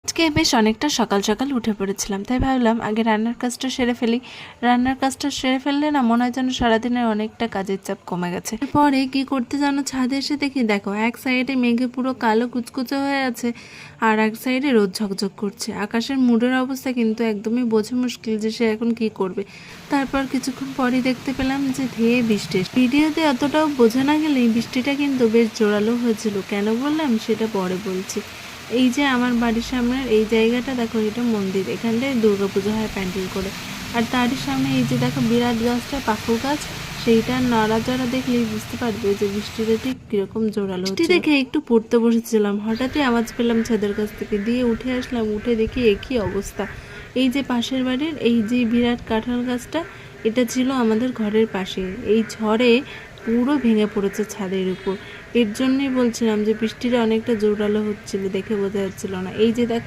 আজকে বেশ অনেকটা সকাল সকাল উঠে পড়েছিলাম, তাই ভাবলাম আগে রান্নার কাজটা সেরে ফেলি। রান্নার কাজটা সেরে ফেললে না মনে হয় যেন সারাদিনের অনেকটা কাজের চাপ কমে গেছে। পরে কি করতে জানো, ছাদে এসে দেখি দেখো এক সাইডে মেঘে পুরো কালো কুচকুচে হয়ে আছে, আর এক সাইডে রোদ ঝকঝক করছে। আকাশের মুডের অবস্থা কিন্তু একদমই বোঝা মুশকিল যে সে এখন কি করবে। তারপর কিছুক্ষণ পরেই দেখতে পেলাম যে ধেয়ে বৃষ্টি। ভিডিওতে অতটাও বোঝা না গেলেই বৃষ্টিটা কিন্তু বেশ জোরালো হয়েছিল। কেন বললাম সেটা পরে বলছি। এই যে আমার বাড়ির সামনের এই জায়গাটা দেখো, এটা মন্দির, এখানটায় দুর্গাপুজো হয় প্যান্ডেল করে। আর তারই সামনে এই যে দেখো বিরাট গাছটা, পাখু গাছ, সেইটার নড়াচড়া দেখলেই বুঝতে পারবে যে বৃষ্টিটা ঠিক কিরকম জোরালো। বৃষ্টি দেখে একটু পড়তে বসেছিলাম, হঠাৎই আওয়াজ পেলাম ছাদের কাছ থেকে, দিয়ে উঠে আসলাম। উঠে দেখি একই অবস্থা। এই যে পাশের বাড়ির এই যে বিরাট কাঁঠাল গাছটা, এটা ছিল আমাদের ঘরের পাশে। এই ঝড়ে পুরো ভেঙে পড়েছে ছাদের উপর। এর জন্যই বলছিলাম যে বৃষ্টিটা অনেকটা জোরালো হচ্ছিল, দেখে বোঝা যাচ্ছিল না। এই যে দেখো